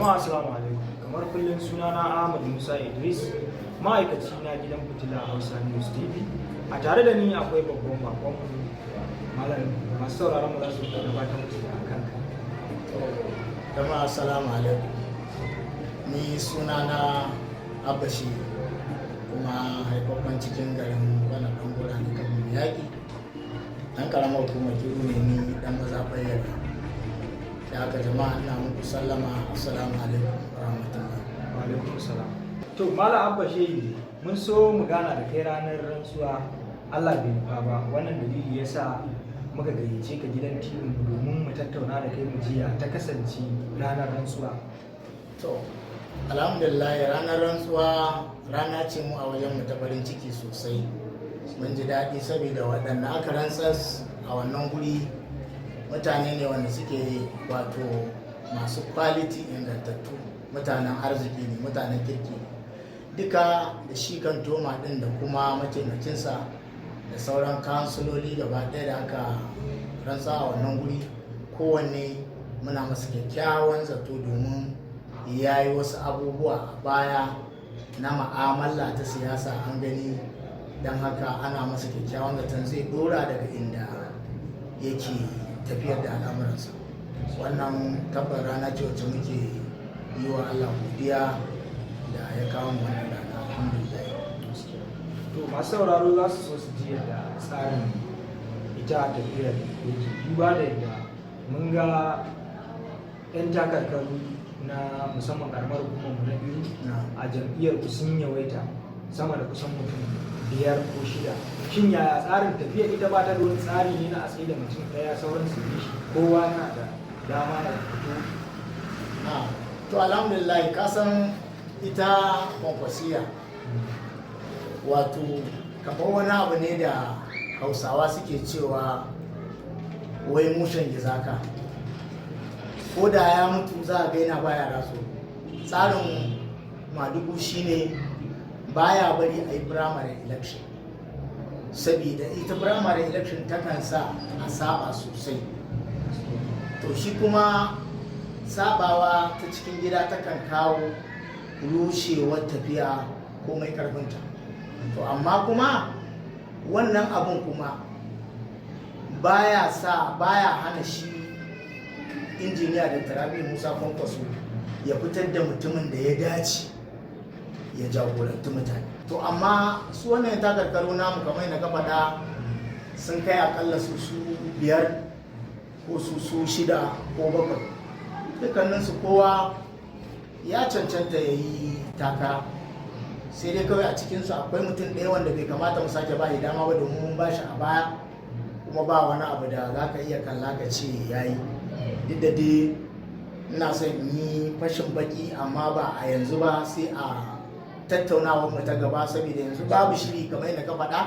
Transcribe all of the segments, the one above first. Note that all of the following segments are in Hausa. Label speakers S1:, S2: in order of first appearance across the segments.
S1: Jama'a assalamu alaikum. Kamar kullum sunana Ahmad Musa Idris, ma'aikaci na gidan fitila Hausa News TV. A tare da ni akwai babban bakon malam masu sauraron mu za su gabatar musu da kanka.
S2: Jama'a assalamu alaikum. Ni sunana Abashi kuma haifaffen cikin garin Bana Dangora ne kan yaƙi. Dan karamar hukumar Kiru ne ni dan mazaɓar Yarda. Da haka jama'a ina muku sallama assalamu alaikum wa rahmatullahi.
S1: Wa alaikum salam. To malam Abashi mun so mu gana da kai ranar rantsuwa Allah bai nufa ba, wannan dalili yasa muka gayyace ka gidan TV domin mu tattauna da kai mu jiya ta kasance ranar rantsuwa.
S2: To alhamdulillah ranar rantsuwa rana ce mu a wajen mu ta farin ciki sosai. Mun ji daɗi saboda waɗanda aka rantsas a wannan guri mutane ne wanda suke wato masu quality ingantattu, mutanen arziki ne, mutanen kirki duka da shi kan toma ɗin da kuma mataimakinsa da sauran kansuloli gaba ɗaya da aka rantsa a wannan guri kowanne muna masa kyakkyawan zato domin ya yi wasu abubuwa a baya na ma'amala ta siyasa an gani, don haka ana masa kyakkyawan zaton zai dora daga inda yake tafiyar da al'amuransa. Wannan tabbar rana ce wacce muke yi wa Allah godiya da ya kawo mu wannan rana, alhamdulillah.
S1: To masu sauraro za su so su ji yadda tsarin ita tafiyar yake, duba da yadda mun ga 'yan takarkaru na musamman karamar hukumar mu na biyu a jam'iyyar ku sun yawaita sama da kusan mutum 5 ko 6. Shin yaya tsarin tafiya ita ba ta da wani tsari ne na asali da mutum ɗaya sauran su bi shi, kowa yana da dama ya fito?
S2: To alhamdulillah ka san ita kwankwasiya wato kamar wani abu ne da hausawa suke cewa wai mushen gizaka, ko da ya mutu za a gaina baya raso. Tsarin madugu shine baya bari a yi primary election, saboda ita primary election takan sa a saba sosai, to shi kuma sabawa ta cikin gida takan kawo rushewar tafiya ko mai karfinta. To amma kuma wannan abun kuma baya hana shi injiniya da Tarabi Musa Kwankwaso ya fitar da mutumin da ya dace ya jagoranci mutane. To amma su wannan takarkaru namu kamar na faɗa sun kai akalla su 5 ko su 6 ko 7, dukkaninsu kowa ya cancanta ya yi takara, sai dai kawai a cikinsu akwai mutum ɗaya wanda bai kamata mu sake ba dama ba domin mun ba shi a baya kuma ba wani abu da za ka iya kalla ka ce ya yi. Duk da dai ina son in yi fashin baki amma ba a yanzu ba, sai a tattaunawar mu ta gaba, saboda yanzu babu shiri kamar yadda ka faɗa.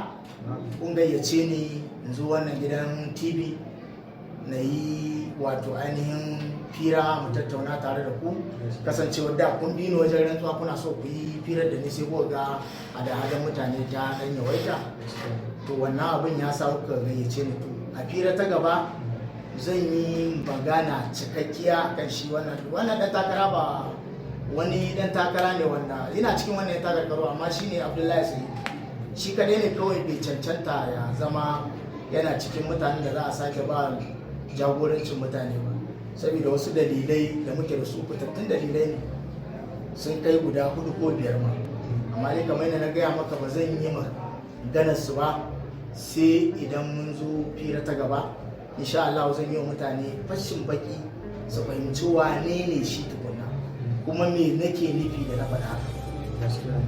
S2: Kun gayyace ni yanzu wannan gidan TV na yi wato ainihin fira mu tattauna tare da ku, kasancewar da kun bi ni wajen rantsuwa kuna so ku yi firar da ni sai kuka ga hada-hadan mutane ta dan yawaita, to wannan abin ya sa kuka gayyace ni. To a fira ta gaba zan yi magana cikakkiya kan shi wannan dan takara. Ba wani dan takara ne wanda yana cikin wannan takarkaru, amma shine Abdullahi Sai, shi kadai ne kawai bai cancanta ya zama yana cikin mutanen da za a sake ba jagorancin mutane ba, saboda wasu dalilai da muke da su, fitattun dalilai ne sun kai guda 4 ko 5 ma. Amma dai kamar yadda na gaya maka ba zan yi maganar su ba sai idan mun zo fira ta gaba. Insha Allah zan yi wa mutane fashin baki su fahimci wane ne shi tukunna, kuma me nake nufi da na faɗa haka.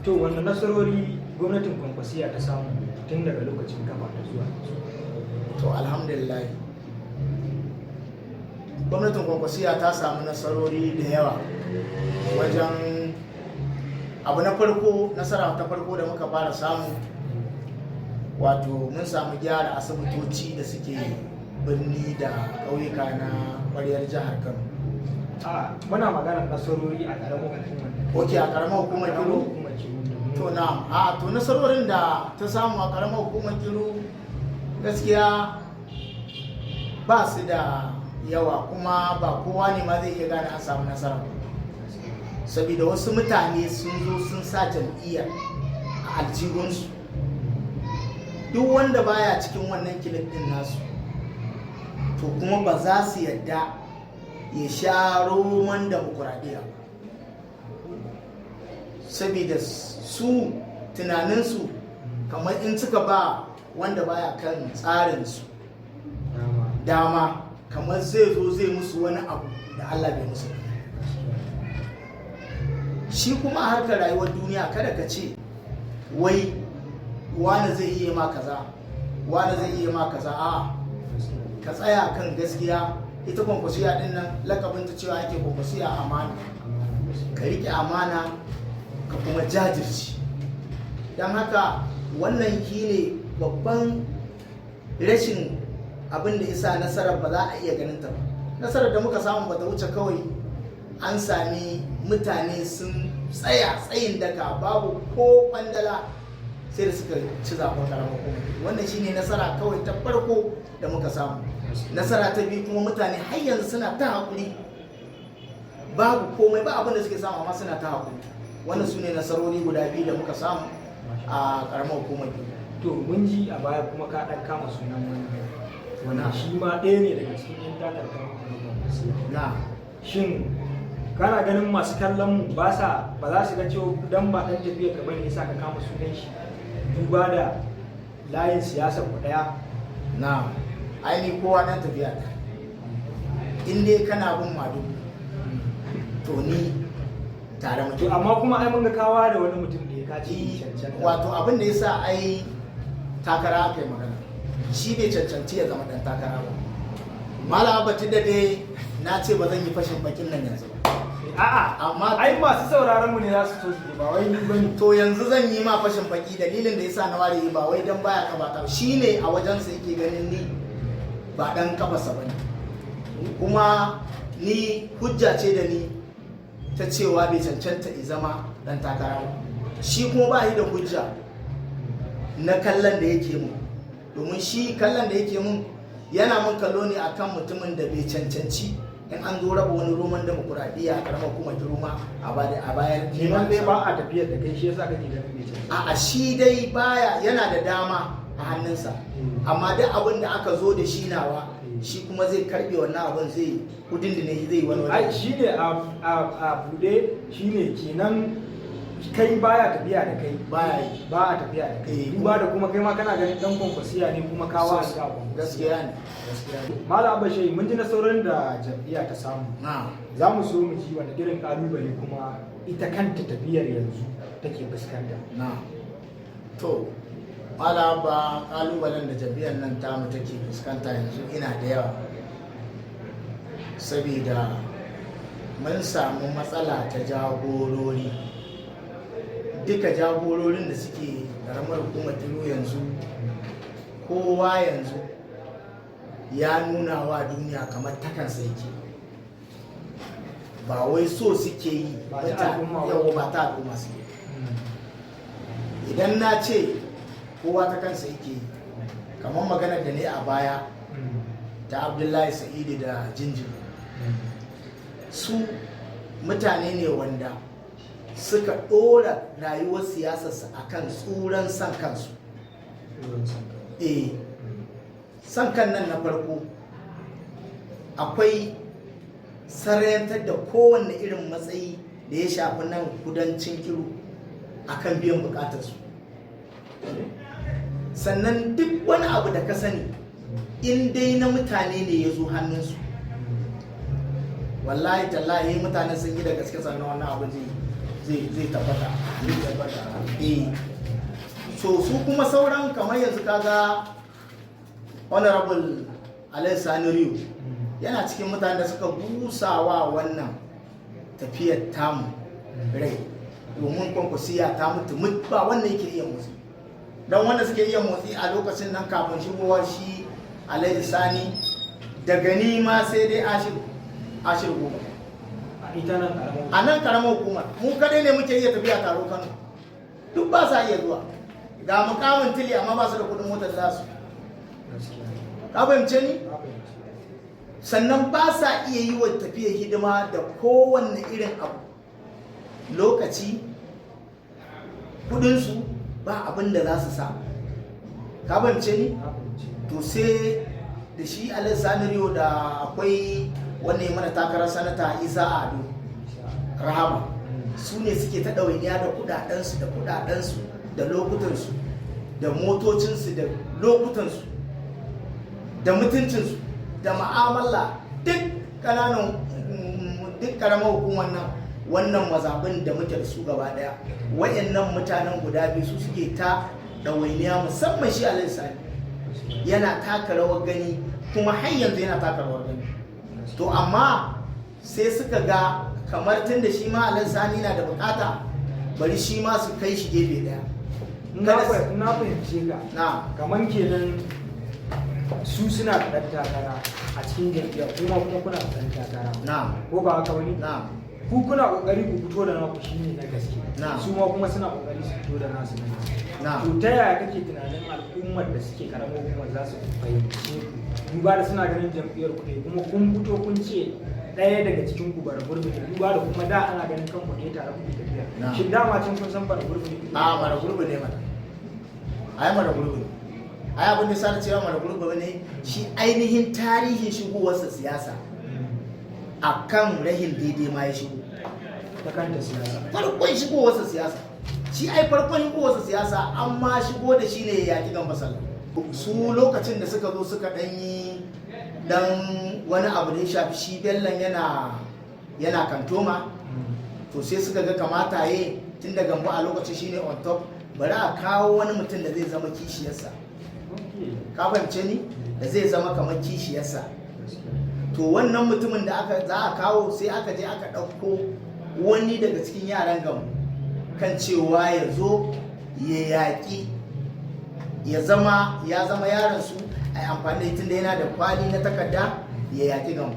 S1: To wannan nasarori gwamnatin Kwankwasiya ta samu tun daga lokacin kafa da zuwa?
S2: To alhamdulillah gwamnatin Kwankwasiya ta samu nasarori da yawa wajen abu na farko. Nasara ta farko da muka fara samu wato mun samu gyara asibitoci da suke birni da ƙauyuka na ƙwaryar jihar Kano.
S1: Muna magana nasarori a ƙaramar hukumar.
S2: Ok, a ƙaramar hukumar Kiru? To na to nasarorin da ta samu a ƙaramar hukumar Kiru gaskiya ba su da yawa kuma ba kowa ne ma zai iya gane an samu nasara saboda wasu mutane sun zo sun sa jam'iyyar a aljihunsu duk wanda baya cikin wannan kilif din nasu to kuma ba za su yadda ya sha roman demokuraɗiyya saboda su tunaninsu kamar in suka ba wanda baya kan tsarinsu dama kamar zai zo zai musu wani abu da Allah bai musu. Shi kuma a harkar rayuwar duniya kada ka ce wai wani zai iya ma kaza wani zai iya ma kaza a ka tsaya kan gaskiya. Ita kwankwasiya din nan lakabinta cewa ake kwankwasiya amana, ka riƙe amana ka kuma jajirci. Don haka wannan shi ne babban rashin abin da isa nasarar ba za a iya ganin ta ba. Nasarar da muka samu ba ta wuce kawai an sami mutane sun tsaya tsayin daka babu ko kwandala sai da suka ci zaɓen ƙaramar kuma. Wannan shine nasara kawai ta farko da muka samu. Nasara ta biyu kuma mutane har yanzu suna ta haƙuri, babu komai ba abin da suke samu amma suna ta haƙuri. Wannan su ne nasarori guda biyu da muka samu a ƙaramar hukumar.
S1: To mun ji a baya kuma ka ɗan kama sunan wani shi ma ɗaya ne daga cikin yan takarkar
S2: na.
S1: Shin kana ganin masu kallon mu ba za su ga cewa dan ba ɗan tafiya ka bane yasa ka kama sunan shi duba da layin siyasa ku ɗaya?
S2: Na aini kowa ɗan tafiya ta in dai kana bin madu to ni tare mutum.
S1: Amma kuma ai mun ga kawa da wani mutum da ya kaci cancanta.
S2: Wato abin da yasa ai takara aka yi magana, shi bai cancanci ya zama dan takara ba. Malam Abati da dai na ce ba zan yi fashin bakin nan yanzu ba.
S1: A'a, amma ai masu sauraron mu ne za su so su ba wai ni bane.
S2: To yanzu zan yi ma fashin baki, dalilin da yasa na ware ba wai dan baya ka ba shine a wajen sa yake ganin ni ba dan kafarsa bane. Kuma ni hujja ce da ni ta cewa bai cancanta ya zama dan takara ba. Shi kuma ba shi da hujja na kallon da yake mun, domin shi kallon da yake mun yana mun kallo ne akan mutumin da bai cancanci in an zo raba wani roman demokuraɗiyya a karamar kuma girma a bayan
S1: neman dai ba a tafiyar da kai shi yasa kake ganin bai cancanci.
S2: A shi dai baya, yana da dama a hannunsa amma duk abin da aka zo da shi nawa shi kuma zai karbe wannan abin zai kudin da ne zai wani
S1: ai shi ne a bude shi ne kenan kai baya tafiya da kai
S2: baya yi
S1: ba a tafiya da kai duba da kuma kai ma kana ganin dan kwankwasiya ne kuma kawo a ga
S2: gaskiya ne.
S1: Malam Abashai mun ji nasarorin da jam'iyya ta samu, za mu so mu ji wani irin kalubale kuma ita kanta tafiyar yanzu take fuskanta.
S2: To Malam ba kalubalen da jam'iyyar nan tamu take fuskanta yanzu ina da yawa, saboda mun samu matsala ta jagorori. Duka jagororin da suke karamar hukumar Tiro yanzu kowa yanzu ya nuna wa duniya kamar takansa yake, ba wai so suke yi ba ta al'umma suke. Idan na ce kowa ta kansa yake yi, kamar maganar da ne a baya ta Abdullahi Sa'idu da Jinjin, su mutane ne wanda suka ɗora rayuwar siyasarsa akan tsuran san kansu. San kan nan na farko akwai sarayantar da kowanne irin matsayi da ya shafi nan kudancin Kiru akan biyan bukatarsu. Sannan duk wani abu da ka sani in dai na mutane ne ya zo hannunsu, wallahi tallahi mutane sun yi da gaske sannan wannan abu zai tabbata. So su kuma sauran kamar yanzu kaga honorable Alai Sani Riyo yana cikin mutane da suka busawa wannan tafiyar tamu rai, domin kwankwasiya ta mutu ba wanda yake iya motsi. Don wanda suke iya motsi a lokacin nan kafin shigowar shi Alai Sani daga ni ma sai dai ashir goma a nan karamar hukuma mu kadai ne muke iya tafiya taro Kano, duk ba sa iya zuwa. Ga mukamin tili amma ba su da kudin motar za su. Ka fahimce ni? sannan ba sa iya yi wa tafiyar hidima da kowanne irin abu, lokaci, kudinsu ba abin da za su sa. Ka bance ni? To sai da shi Alhaji Sani Rio da akwai wannan mana takarar sanata Isa Ado Rahama, su ne suke ta ɗawainiya da kudadensu da lokutansu da motocinsu da lokutansu da mutuncinsu da ma'amala duk ƙaramar hukumar nan, wannan mazaɓin da muke da su gaba ɗaya, wayannan mutanen guda biyu su suke ta ɗawainiya, musamman shi Alhaji Sani yana taka rawar gani, kuma har yanzu yana taka rawar gani. To amma sai suka ga kamar tun da shi ma Alhaji Sani na da bukata, bari shi ma su kai shi gefe ɗaya.
S1: Na fahimce ka. Kamar kenan su suna da ɗan takara a cikin jam'iyyar, kuma kuna da ɗan takara. Ko ba haka wani? Ku kuna kokari ku fito da naku shine na gaske. Su ma kuma suna kokari su fito da nasu na gaske. To ta yaya kake tunanin al'ummar da suke karamar hukumar za su fahimce ku? Duba da suna ganin jam'iyyar ku ne, kuma kun fito kun ce ɗaya daga cikin ku bara gurbi ne, duba da kuma da ana ganin kanku ne tare ku tafiya. Shin dama can kun san bara gurbi ne?
S2: Bara gurbi ne mana. Ai bara gurbi ne. Ai abin da sana cewa bara gurbi ne, shi ainihin tarihin shigowarsa siyasa akan rahin daidai ma ya shigo.
S1: Ta kanta siyasa.
S2: Farkon shigowarsa siyasa. Shi ai farkon shigowarsa siyasa an ma shigo da shi ne ya yaƙi Gambo Sallah. Su lokacin da suka zo suka ɗanyi dan wani abu da ya shafi shi Bellan yana kantoma, to sai suka ga kamata yi tun da Gambo a lokacin shine on top, bari a kawo wani mutum da zai zama kishiyarsa. Ka fahimce ni? Da zai zama kamar kishiyarsa. To wannan mutumin da za a kawo, sai aka je aka ɗauko wani daga cikin yaran Gambo kan cewa ya zo ya yaƙi, ya zama yaron su, a yi amfani da tun da yana da kwali na takarda ya yaƙi Gambo.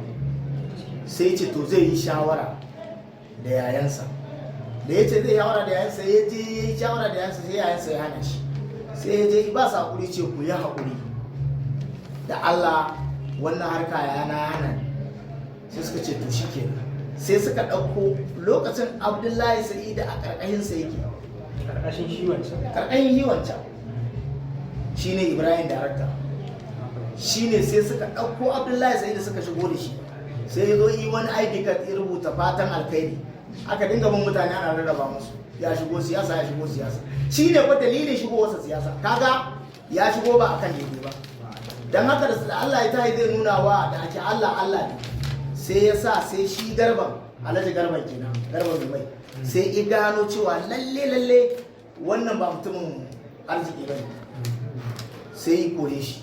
S2: Sai ce to zai yi shawara da yayansa. Da ya ce zai shawara da yayansa, ya je ya yi shawara da yayansa, sai yayansa ya hana shi. Sai ya je ba sa haƙuri, ce ku yi haƙuri da Allah, wannan harka yana hana. Sai suka ce to shikenan. Sai suka ɗauko lokacin Abdullahi Sa'ida a ƙarƙashinsa yake.
S1: Ƙarƙashin shi wancan.
S2: Ƙarƙashin shi wancan. Shi ne Ibrahim Darakta. Shi ne sai suka ɗauko Abdullahi Sa'ida suka shigo da shi. Sai ya zo yi wani ID card ya rubuta fatan alkhairi. Aka dinga bin mutane ana rarraba musu. Ya shigo siyasa, ya shigo siyasa. Shi ne fa dalilin shigowarsa siyasa. Kaga ya shigo ba akan daidai ba. Dan haka da Allah ya tayi zai nuna wa da ake Allah ne. Sai ya sa sai shi Garban, Alhaji Garban kenan, Garban mai, sai ya gano cewa lalle wannan ba mutumin arziki bane. Sai ya kore shi.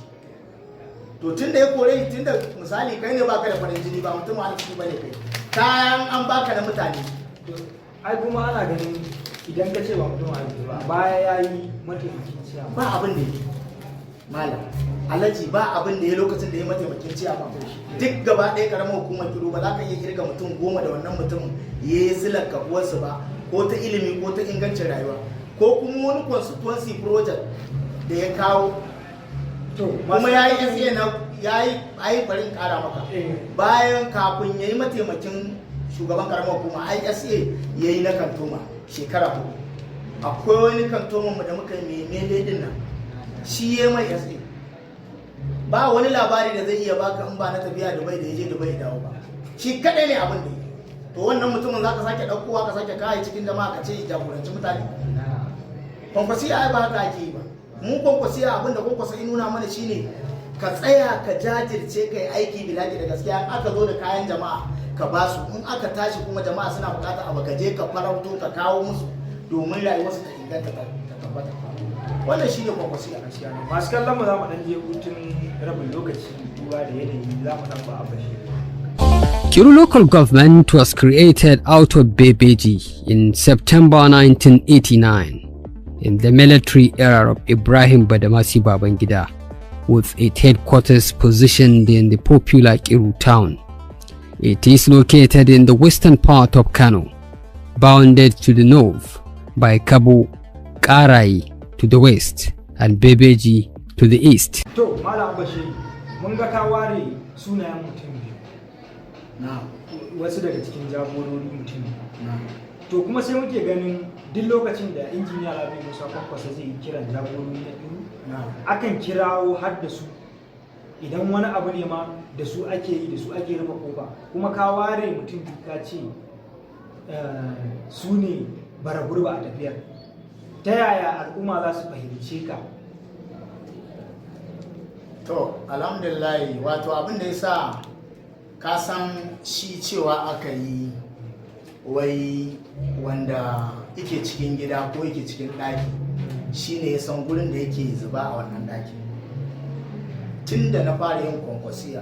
S2: To tun da ya kore shi, tun da misali kai ne baka da farin jini, ba mutumin arziki bane kai, kayan an baka na mutane.
S1: Ai kuma ana ganin idan ka ce ba mutumin arziki ba, baya ya yi mataimakin ciyawa.
S2: Ba abin da ya malam Alhaji, ba abin da ya lokacin da ya mataimakin ciyawa. Duk gaba ɗaya karamar hukumar Kiru ba za ka iya kirga mutum 10 da wannan mutum ya yi silar kafuwarsu ba, ko ta ilimi ko ta ingancin rayuwa, ko kuma wani constituency project da ya kawo. Kuma ya yi SA na ya yi barin kara maka, bayan kafin ya yi mataimakin shugaban karamar hukuma ISA ya yi na kantoma shekara 4. Akwai wani kantoman mu da muka yi mai din nan, shi ya mai SA. Ba wani labari da zai iya baka in ba na tafiya Dubai da ya je Dubai ya dawo ba. Shi kadai ne abin da yi. To wannan mutumin za ka sake ɗaukowa ka sake kawo cikin jama'a ka ce jagoranci mutane. Kwankwasiya ai ba haka ake yi ba. Mu kwankwasiya abin da kwankwasa in nuna mana shine ka tsaya ka jajirce ka yi aiki bilaji da gaskiya. Aka zo da kayan jama'a ka ba su, in aka tashi kuma jama'a suna bukata abu ka je ka farauto ka kawo musu domin rayuwarsu ta inganta ta tabbata. Wannan shine kwankwasiya.
S1: Masu kallon mu za mu dan je hutun rabin lokaci, duba da yanayi za mu dan ba abashi.
S3: Kiru local government was created out of Bebeji in September 1989 in the military era of Ibrahim Badamasi Babangida, with its headquarters positioned in the popular Kiru town. It is located in the western part of Kano, bounded to the north by Kabo Karai to the west and Bebeji to the east.
S1: To, Malam Bashir, mun ga ka ware sunayen mutum biyu
S2: na
S1: wasu daga cikin jagorori mutum biyu
S2: na
S1: to kuma sai muke ganin duk lokacin da injiniya Rabi Musa Kwankwaso zai yi kiran jagorori na biyu
S2: na
S1: akan kirawo har da su idan wani abu ne ma da su ake yi da su ake rufe kofa kuma ka ware mutum biyu ka ce su ne bara gurba a tafiyar ta yaya al'umma za su fahimce ka
S2: to alhamdulillah wato abin da ya sa ka san shi cewa aka yi wai wanda yake cikin gida ko yake cikin ɗaki shine ya san gurin da yake zuba a wannan ɗaki tun da na fara yin kwankwasiya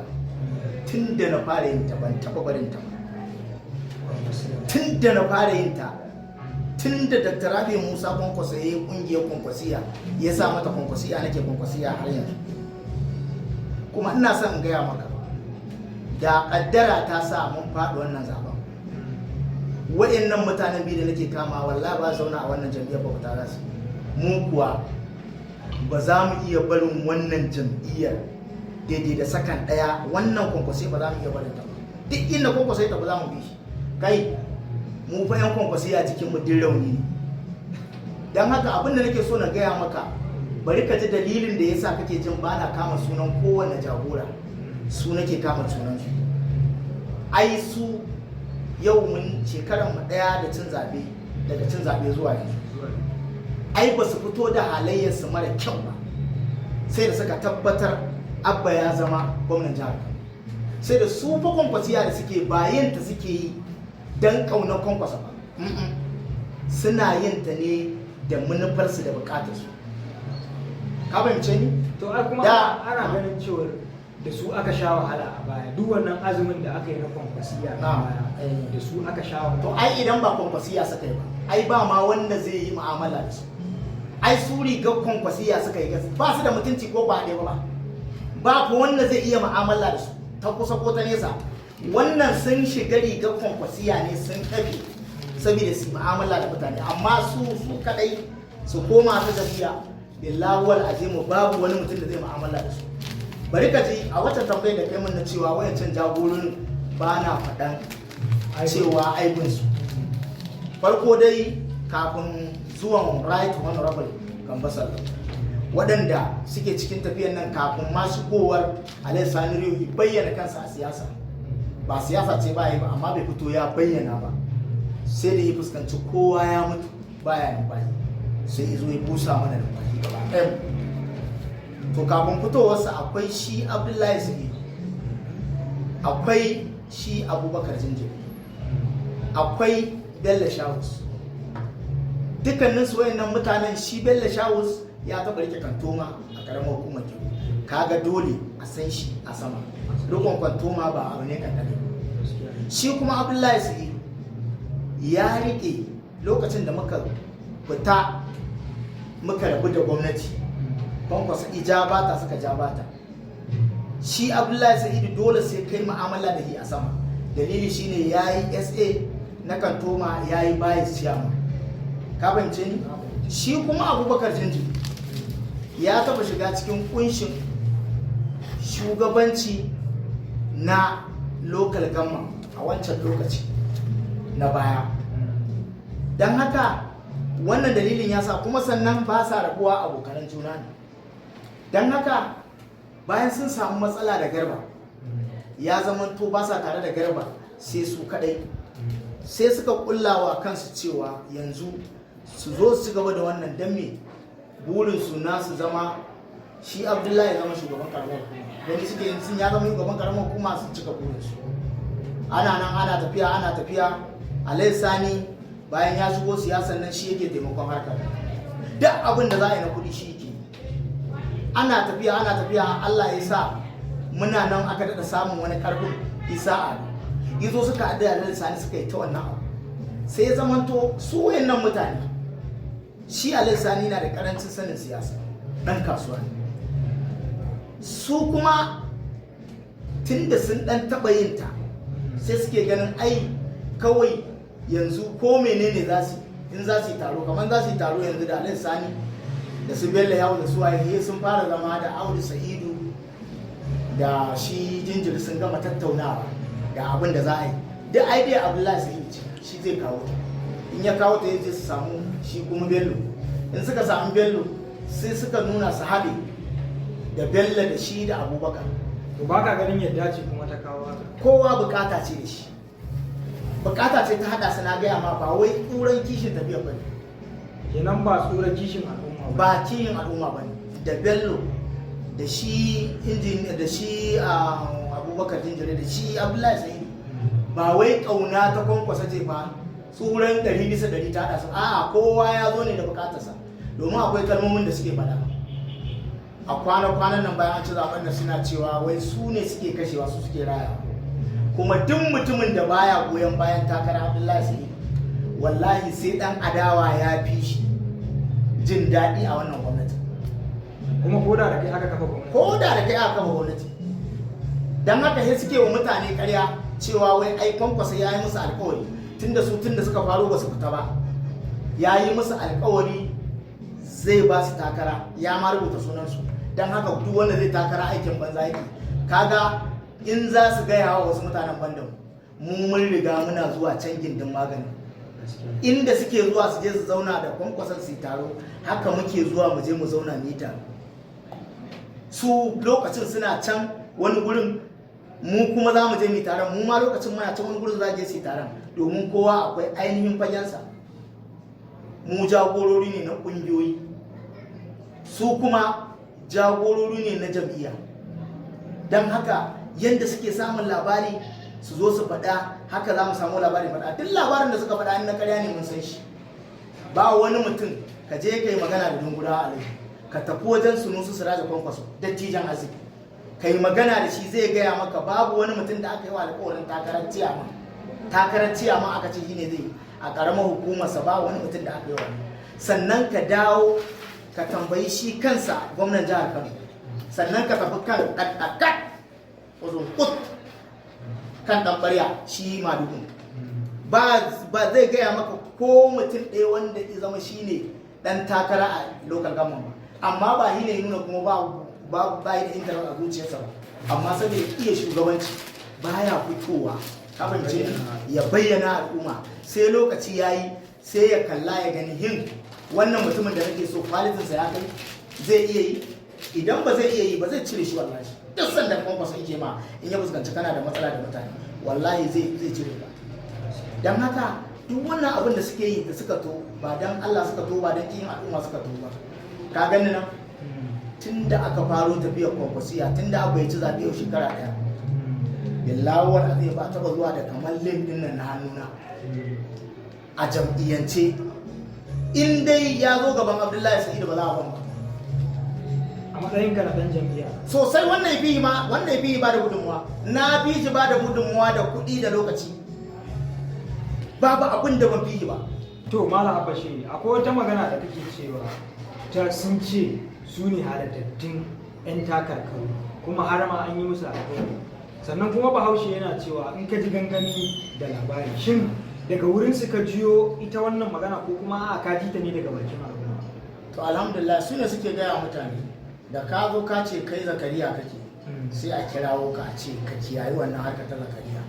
S2: tun da na fara yin ta ban taɓa barin ta tun da na fara yin ta tun da Dr. Rabi Musa Kwankwaso ya yi ƙungiyar kwankwasiya ya sa mata kwankwasiya nake kwankwasiya har yanzu kuma ina son in gaya maka da ƙaddara ta sa mun faɗi wannan zaben wa'annan mutanen biyu da nake kama wallahi ba zauna a wannan jam'iyyar ba ta rasu mu kuwa ba za mu iya barin wannan jam'iyyar daidai da sakan ɗaya wannan kwankwasai ba za mu iya barin ta ba duk inda kwankwasai ta ba za mu bi shi kai mu fa yan kwankwasai a cikin mu din rauni ne don haka abin da nake so na gaya maka bari ka ji dalilin da yasa kake jin ba na kama sunan kowane jagora su nake kama sunan su ai su yau mun shekaran mu daya da cin zabe daga cin zabe zuwa yanzu ai ba su fito da halayyar su mara kyau ba sai da suka tabbatar abba ya zama gwamnan jihar sai da su fa kwankwasiya da suke bayan ta suke yi dan kaunar kwankwasa ba suna yin ta ne da manufarsu da bukatarsu ka fahimce ni
S1: to ai kuma ana ganin cewa da su aka sha wahala a baya duk wannan azumin da aka yi na kwankwasiya a baya da su aka sha wahala
S2: to ai idan ba kwankwasiya suka yi ba ai ba ma wanda zai yi mu'amala da su ai su rigar kwankwasiya suka yi ba su da mutunci ko ba ɗaya ba ba ko wanda zai iya mu'amala da su ta kusa ko ta nesa wannan sun shiga rigar kwankwasiya ne sun kafe saboda su mu'amala da mutane amma su kadai su koma ta tafiya billahi wal azimu babu wani mutum da zai mu'amala da su bari ka ji a wata tambayar da kai mun na cewa wayancan jagorin ba na faɗan cewa aibin su farko dai kafin zuwan right honorable Kambasar waɗanda suke cikin tafiyar nan kafin ma shigowar Alhaji Sani Riyo bayyana kansa a siyasa ba siyasa ce ba yi ba amma bai fito ya bayyana ba sai da ya fuskanci kowa ya mutu baya numfashi sai ya zo ya busa mana numfashi gaba ɗaya to kafin fitowarsa akwai shi Abdullahi Sidi akwai shi Abubakar Jinjiri akwai Bello Shawus dukkanin su wayannan mutanen shi Bello Shawus ya taɓa rike kantoma a ƙaramar hukumar Kiru kaga dole a san shi a sama rikon kantoma ba abu ne kankane shi kuma Abdullahi Sidi ya rike lokacin da muka fita muka rabu da gwamnati kwankwasa ijabata suka jabata shi Abdullahi Sa'idu dole sai kai mu'amala da shi a sama dalili shine yayi SA na kantoma yayi vice chairman ka bance ni shi kuma Abubakar Jinjiri ya taba shiga cikin kunshin shugabanci na local government a wancan lokaci na baya don haka wannan dalilin ya sa kuma sannan ba sa rabuwa abokanan juna ne don haka bayan sun samu matsala da Garba ya zamanto ba sa tare da Garba sai su kadai sai suka kullawa kansu cewa yanzu su zo su gaba da wannan dan me burin su nasu zama shi Abdullahi ya zama shugaban karamar hukuma gani suke yin sun ya zama shugaban karamar hukuma su cika burin su ana nan ana tafiya Alhaji Sani bayan ya shigo siyasan nan shi yake taimakon harkar duk abin da za a yi na kuɗi shi yake ana tafiya Allah ya sa muna nan aka daɗa samun wani ƙarfin isa a izo suka haɗu da Alhaji Sani suka yi ta wannan abu sai ya zamanto su wayannan mutane shi Alhaji Sani na da ƙarancin sanin siyasa ɗan kasuwa ne su kuma tunda sun ɗan taɓa yin ta sai suke ganin ai kawai yanzu ko menene za su in za su yi taro kamar za su yi taro yanzu da Alhaji Sani da su Bello Yawo da su waye sun fara zama da Audu Sa'idu da shi jinjiri sun gama tattaunawa da abin da za a yi duk idea Abdullahi Sa'idu ce shi zai kawo ta in ya kawo ta yaje su samu shi kuma Bello in suka samu Bello sai suka nuna su haɗe da Bello da shi da Abubakar.
S1: To ba ka ganin yadda ce kuma ta kawo haka?
S2: Kowa bukata ce da shi, bukata ce ta haɗa su na gaya ma ba wai tsuran kishin tafiya ba ne.
S1: Kenan ba tsuran kishin al'umma
S2: ba kishin al'umma ba ne. Da Bello da shi da shi Abubakar Jinjiri da shi Abdullahi Sa'idu ba wai ƙauna ta Kwankwasa ce fa tsuran 100% ta haɗa su, a'a kowa ya zo ne da bukatarsa domin akwai kalmomin da suke faɗa. A kwanan nan bayan an ci zaben nan suna cewa wai su ne suke kashewa su suke raya, kuma duk mutumin da baya goyon bayan takara Abdullahi Sa'idu wallahi sai dan adawa ya fi shi jin daɗi a wannan gwamnati.
S1: Kuma ko da kai aka kafa gwamnati?
S2: Ko da kai aka kafa gwamnati. Dan haka sai suke wa mutane ƙarya cewa wai ai Kwankwasa ya yi musu alƙawari tunda suka faro ba su fita ba. Ya yi musu alƙawari zai ba su takara, ya ma rubuta sunansu. Dan haka duk wanda zai takara aikin banza yake. Kaga in za su gaya wa wasu mutanen bandan mu mun riga muna zuwa can gindin magani. Inda suke zuwa su je su zauna da Kwankwason su taro, haka muke zuwa mu je mu zauna mu yi taro. Su lokacin suna can wani gurin, mu kuma za mu je mu yi taron, mu ma lokacin muna can wani gurin za je su yi taron, domin kowa akwai ainihin fagensa. Mu jagorori ne na ƙungiyoyi, su kuma jagorori ne na jam'iyya. Don haka yadda suke samun labari su zo su faɗa, haka za mu samu labari faɗa. Duk labarin da suka faɗa na ƙarya ne mun san shi. Ba wani mutum ka je ka yi magana da Dungura Alhaji, ka tafi wajen Sunusi Siraja Kwankwaso dattijan arziki, ka yi magana da shi zai gaya maka babu wani mutum da aka yi wa alƙawarin takarar ciyama aka ce shi ne zai a ƙaramar hukumarsa, ba wani mutum da aka yi wa. Sannan ka dawo ka tambayi shi kansa gwamnan jihar Kano, sannan ka tafi kan ƙaƙƙaƙ kan ɗan ɓarya shi Madugun, ba zai gaya maka ko mutum ɗaya wanda ya zama shi ne ɗan takara a local government ba, amma ba shi ne nuna kuma ba yi da intanet a zuciyarsa ba, amma saboda iya shugabanci baya fitowa kabance ya bayyana al'umma, sai lokaci ya yi sai ya kalla ya gani hin wannan mutumin da nake so kwalitinsa ya kai zai iya yi. Idan ba zai iya yi ba zai cire shi wallahi. Duk sanda Kwankwaso yake ma in ya fuskanci kana da matsala da mutane wallahi zai cire ka. Dan haka duk wannan abin da suke yi da suka to ba dan Allah suka to ba dan kin al'umma suka to ba. Ka gani nan tunda aka faro tafiyar Kwankwasiya, tunda abu ya ci zabe yau shekara daya, billahi wal azim ba taba zuwa da kamar link din nan na hannuna a jam'iyyance in dai ya zo gaban Abdullahi Sa'idu ba za a ban ba.
S1: A matsayin ka na dan jam'iyya
S2: Sosai wannan fi ba da gudunmuwa, na fi shi ba da gudunmuwa da kuɗi da lokaci, babu abin da ban fi ba.
S1: to Malam Abba shi akwai wata magana da kake cewa ta sun ce su ne halattattun 'yan takarkaru kuma har ma an yi musu alƙawari, sannan kuma Bahaushe yana cewa in ka ji gangami da labari, shin daga wurin su ka jiyo ita wannan magana ko kuma a ka ji ta ne daga bakin al'umma?
S2: To alhamdulillah su ne suke gaya mutane da ka zo ka ce kai Zakariya kake, sai a kirawo ka a ce ka kiyayi wannan harkar ta Zakariya,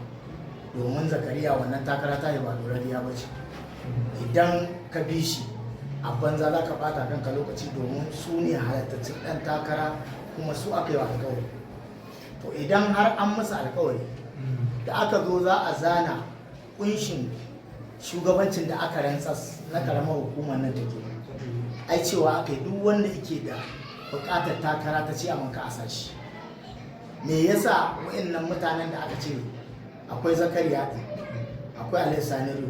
S2: domin Zakariya wannan takara ta yi ba dorariya ba ce. Idan ka bi shi a banza za ka bata kanka lokaci, domin su ne halattattun ɗan takara kuma su aka yi wa alkawari. To idan har an masa alkawari da aka zo za a zana kunshin shugabancin da aka rantsas na karamar hukumar nan take, ai cewa aka yi duk wanda yake da bukatar takara ta ce a manka a sashi. Me yasa wa'annan mutanen da aka ce akwai Zakariya ɗin, akwai Alhaji Saniru,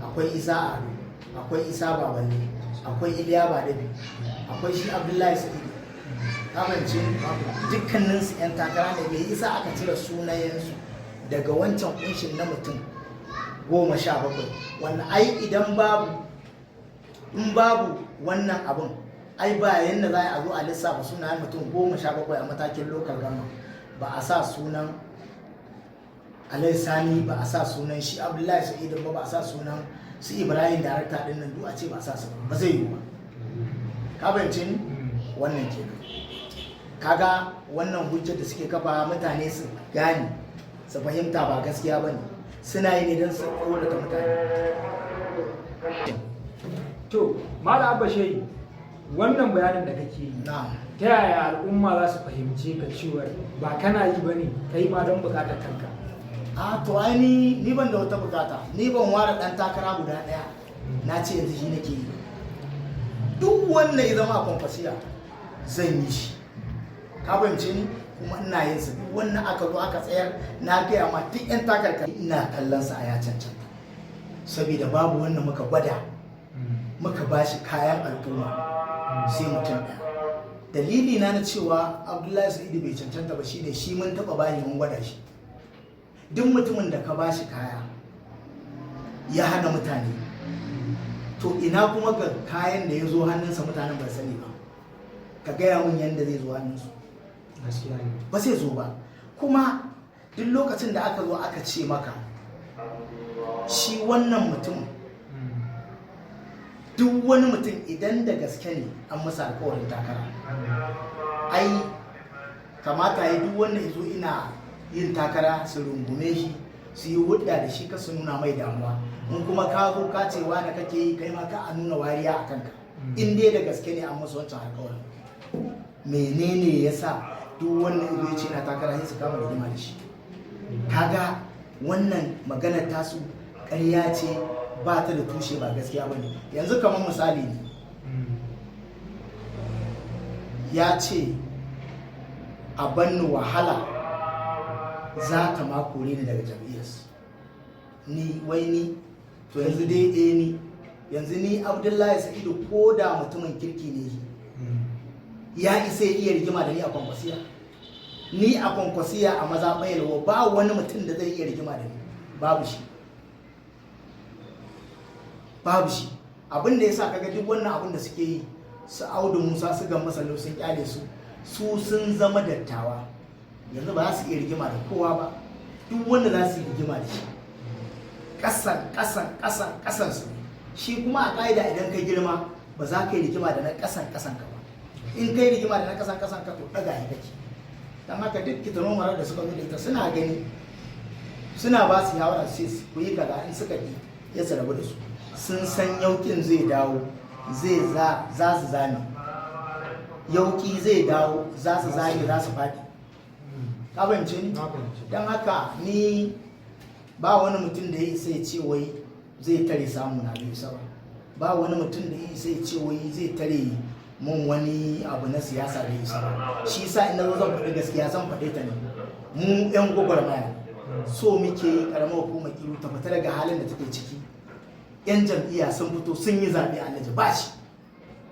S2: akwai Isa Ado, akwai Isa Baballe, akwai Iliya Badabi, akwai shi Abdullahi Sa'idu, kamance dukkaninsu 'yan takara ne. Me yasa aka cire sunayensu daga wancan kunshin na mutum 17, wanda ai idan babu wannan abun ai ba yanda za a zo a lissafa sunayen mutum 17 a matakin local government ba a sa sunan Alhaji Sani, ba a sa sunan shi Abdullahi Sa'idu ba a sa sunan su Ibrahim darakta din nan, duk a ce ba a sa su ba zai yi ba. Ka bance ni wannan kenan. kaga wannan hujjar da suke kafa mutane su gane su fahimta ba gaskiya bane, suna yi ne don su tsorata mutane.
S1: To Malam Abba Shehi, wannan bayanin da kake yi
S2: na'am
S1: ta yaya al'umma za su fahimce ka cewa ba kana yi bane kai ma don bukatar kanka?
S2: a to ai ni ban da wata bukata, ni ban ware dan takara guda daya na ce yanzu shi nake yi. Duk wanda ya zama a Kwankwasiya zan yi shi, ka fahimce ni, kuma ina yin sa. Duk wanda aka zo aka tsayar na gaya ma duk yan takarkar ina kallon sa a ya cancanta, saboda babu wanda muka gwada muka bashi kayan al'umma sai mutum ɗaya. Dalili na cewa Abdullahi Sa'idu bai cancanta ba shine shi mun taba bani mun gwada shi. Duk mutumin da ka bashi kaya ya hana mutane, to ina kuma ga kayan da ya zo hannunsa mutanen ba sani ba, ka gaya mun yadda zai zo hannunsu.
S1: Gaskiya ne.
S2: Ba zai zo ba. Kuma duk lokacin da aka zo aka ce maka shi wannan mutum, duk wani mutum idan da gaske ne an masa alkawarin takara, ai kamata ya duk wanda ya zo ina yin takara su rungume shi su yi hudda da shi, ka su nuna mai damuwa. In kuma ka zo ka ce wani kake yi, kai ma ka a nuna wariya a kanka, in dai da gaske ne an masa wancan alkawarin. Menene ya sa duk wanda ya zo ya ce na takara sai su kama rigima da shi? Kaga wannan maganar tasu ƙarya ce, ba ta da tushe, ba gaskiya ba ne. Yanzu kamar misali ne, ya ce a banni wahala za ta makore ni daga jam'iyyarsu. Ni wai ni to yanzu dai ni yanzu ni Abdullahi Sa'idu ko da mutumin kirki ne ya isa iya rigima da ni a Kwankwasiya? Ni a Kwankwasiya a mazaɓar Yalwa ba wani mutum da zai iya rigima da ni, babu shi, babu shi. Abin da ya sa kaga duk wannan abin da suke yi, su Audu Musa su Gambo Sallau sun kyale su sun zama dattawa, yanzu ba za su iya rigima da kowa ba. Duk wanda za su yi rigima da shi ƙasan su. Shi kuma a ƙa'ida idan kai girma ba za ka yi rigima da na ƙasan ka ba. In kai rigima da na ƙasan ka to ɗaga ya kake. Don haka duk kitanomarar da suka zo da ita suna gani, suna ba su yawon sai ku yi kaza, in suka yi ya su rabu da su. Sun san yaukin zai dawo, za su zame. Yauki zai dawo, za su zame, za su faɗi. Ka fahimce ni? Don haka ni ba wani mutum da ya isa ya ce wai zai tare samu na bai isa ba wani mutum da ya isa ya ce wai zai tare mun wani abu na siyasa da isa ba. Shi sa ina zo zan faɗi gaskiya zan faɗe ta ne. Mu yan gwagwarmaya so muke karamar hukumar Kiru ta fita daga halin da take ciki. Yan jam'iyya sun fito sun yi zaɓe a Alhaji ba shi,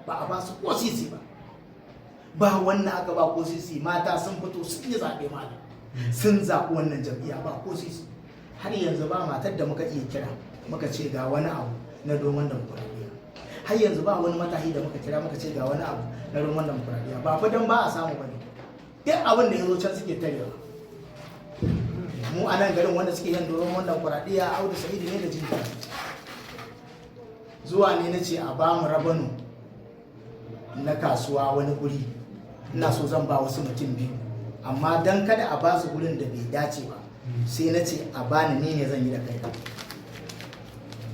S2: ba a ba su ko sisi ba wannan aka ba ko sisi. Mata sun fito sun yi zaɓe malam, sun zaɓi wannan jam'iyya ba ko sisi. Har yanzu ba matar da muka iya kira muka ce ga wani abu na domin demokuraɗiyya. Har yanzu ba wani matahi da muka kira muka ce ga wani abu na domin demokuraɗiyya. Ba fa dan ba a samu bane, duk abin da ya zo can suke tarewa. Mu a nan garin wanda suke yin domin demokuraɗiyya Audu Sa'idu ne da jinta. Zuwa ne na ce a ba mu rabanu na kasuwa wani guri, ina so zan ba wasu mutum biyu, amma dan kada a ba su gurin da bai dace ba, sai na ce a bani ni ne zan yi da kai.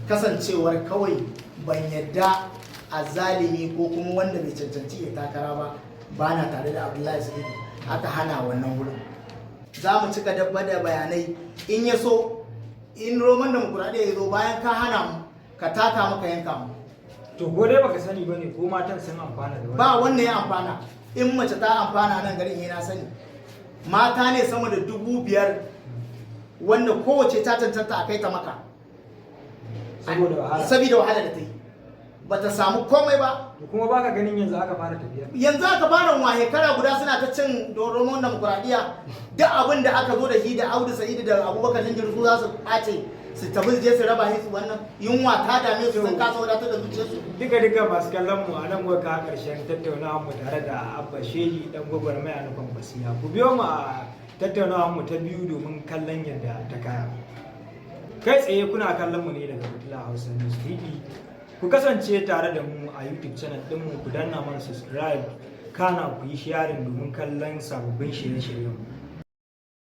S2: Kasancewar kawai ban yadda a zalimi ko kuma wanda bai cancanci ya takara ba na tare da Abdullahi Sa'idu, aka hana wannan wurin. Za mu cika dabba da bayanai in ya so, in roman demokuraɗiyya ya zo bayan ka hana mu ka taka maka yanka mu.
S1: To ko dai baka sani bane ko matan sun amfana da wani?
S2: Ba wanda ya amfana. In mace ta amfana nan garin yana sani. Mata ne sama da 5,000 wanda kowace ta cancanta a kai ta maka. Saboda wahala da ta yi. Bata samu komai ba.
S1: Kuma baka ganin yanzu aka fara tafiya?
S2: Yanzu aka fara shekara guda suna ta cin doromon demokuraɗiyya. Duk abin da aka zo da shi da Audu Sa'idu da Abubakar Jingir su za su ɓace su tafi je su raba su wannan yunwa ta dame su sun kasa wadatar da zuciyarsu.
S1: Duka masu kallon mu a nan muka kawo ƙarshen tattaunawar mu tare da Abba Shehi dan gwagwarmaya na Kwankwasiya. Ku biyo mu a tattaunawar mu ta biyu domin kallon yadda ta kaya. Kai tsaye kuna kallon mu ne daga Fitila Hausa News TV. Ku kasance tare da mu a YouTube channel ɗinmu, ku danna mana subscribe kana ku yi sharing domin kallon sababbin shirye-shiryen